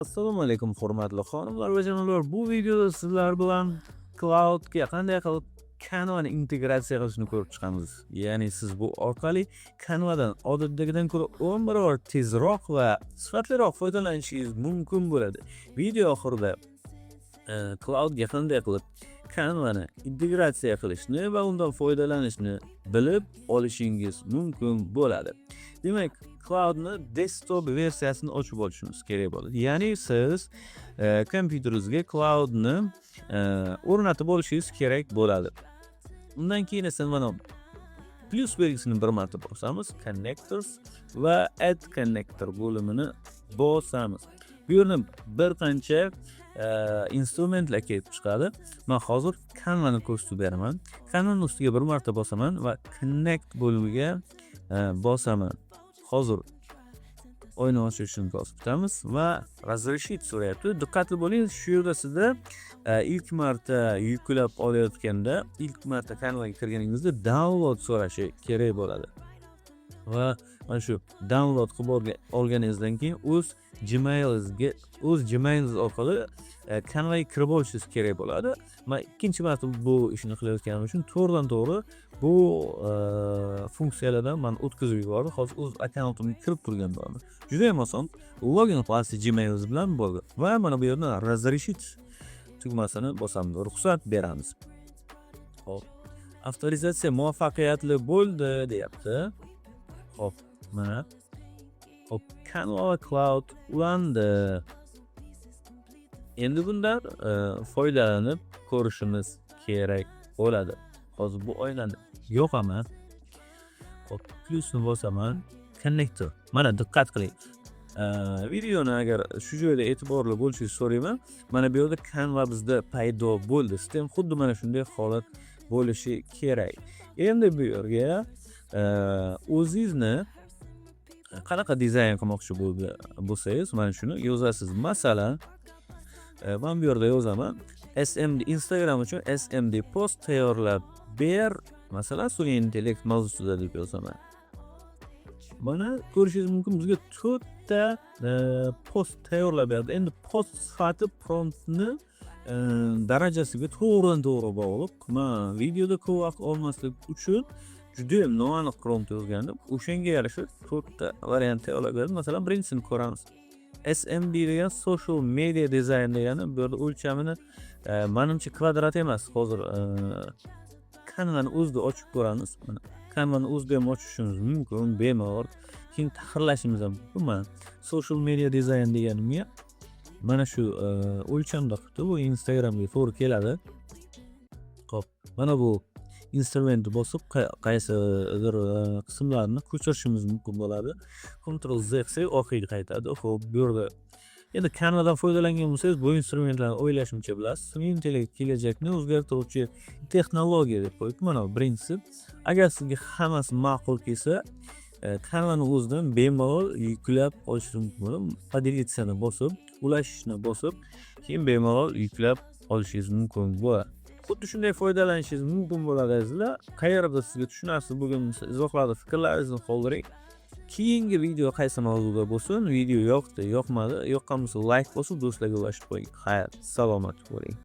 Assalomu alaykum hurmatli xonimlar va janoblar. Bu videoda sizlar bilan cloudga qanday qilib Canva'ni integratsiya qilishni ko'rib chiqamiz. Ya'ni siz bu orqali Canva'dan odatdagidan ko'ra 10 barobar tezroq va sifatliroq foydalanishingiz mumkin bo'ladi. Video oxirida cloudga qanday qilib Canva'ni integratsiya qilishni va undan foydalanishni bilib olishingiz mumkin bo'ladi. Demak, cloudni desktop versiyasini ochib olishimiz kerak bo'ladi. Ya'ni siz kompyuteringizga cloudni o'rnatib olishingiz kerak bo'ladi. Undan keyin esa mana plus belgisini bir marta bosamiz, connectors va add connector bo'limini bosamiz. Bu yerda bir qancha instrumentlar kelib chiqadi. Men hozir Canva'ni ko'rsatib beraman. Canva'ning ustiga bir marta bosaman va connect bo'limiga bosaman. Hozir oyni ochishni bosib o'tamiz va razрешить so'rayapti. Diqqatli bo'ling, shu yerda sizda ilk marta yuklab olayotganda, ilk marta Canva'ga kirganingizda download so'rashi kerak bo'ladi. Va mana shu download qilib olganingizdan keyin o'z Gmail'ingiz orqali Canva'ga kirib olishingiz kerak bo'ladi. Men ikkinchi marta bu ishni qilayotganim uchun to'g'ridan-to'g'ri bu funksiyalardan men o'tkazib yubordim. Hozir o'z akkauntimga kirib turgan bo'laman. Juda ham oson. Login qilasiz Gmail'ingiz bilan bo'ldi. Va mana bu yerdan razрешить tugmasini bosamiz. Ruxsat beramiz. Xo'p. Avtorizatsiya muvaffaqiyatli bo'ldi, deyapti. Xo'p, mana. Xo'p, Canva Cloud ulandi. Endi bundan foydalanib ko'rishimiz kerak bo'ladi. Hozir bu oynani yoqaman. Xo'p, plusni bosaman. Connector. Mana diqqat qiling. Videoni agar shu joyda e'tiborli bo'lishingizni so'rayman. Mana bu yerda Canva bizda paydo bo'ldi. Sizda ham xuddi mana shunday holat bo'lishi kerak. Endi bu yerga o'zingizni qanaqa dizayn qilmoqchi bo'lsangiz, mana shuni yozasiz. Masalan, men bu yerda yozaman. SMD Instagram uchun SMD post tayyorlab ber. Masalan, sun'iy intellekt mavzusida deb yozaman. Mana ko'rishingiz mumkin, bizga 4 ta post tayyorlab berdi. Endi post sifati promptni darajasiga to'g'ridan-to'g'ri bog'liq. Men videoda ko'p vaqt olmaslik uchun juda ham noaniq prompt yozgandim. O'shanga yarasha 4 ta variant tayyorlab berdim. Masalan, birinchisini ko'ramiz. SMD degan social media design degani bu yerda o'lchamini menimcha kvadrat emas. Hozir Canva'ni o'zida ochib ko'ramiz. Mana Canva'ni o'zida ham ochishimiz mumkin, bemalol. Keyin tahrirlashimiz ham mumkin. Social media design deganimga mana shu o'lchamda qilib, bu Instagramga to'g'ri keladi. Xo'p, mana bu instrumentni bosib qaysidir qismlarni ko'chirishimiz mumkin bo'ladi. Ctrl Z qilsak orqaga qaytadi. Xo'p, bu yerda endi Canva'dan foydalangan bo'lsangiz, bu instrumentlarni o'ylashimcha bilasiz. Sun'iy intellekt kelajakni o'zgartiruvchi texnologiya deb qo'yib, mana birinchisi. Agar sizga hammasi ma'qul kelsa, Canva'ni o'zidan bemalol yuklab olishingiz mumkin bo'ladi. Podelitsiyani bosib, ulashishni bosib, keyin bemalol yuklab olishingiz mumkin bo'ladi. Xuddi shunday foydalanishingiz mumkin bo'ladi azizlar. Qayerda sizga tushunarsiz bo'lgan bo'lsa, izohlarda fikrlaringizni qoldiring. Keyingi video qaysi mavzuda bo'lsin, video yoqdi, yoqmadi, yoqqan bo'lsa like bosib do'stlarga ulashib qo'ying. Xayr, salomat bo'ling.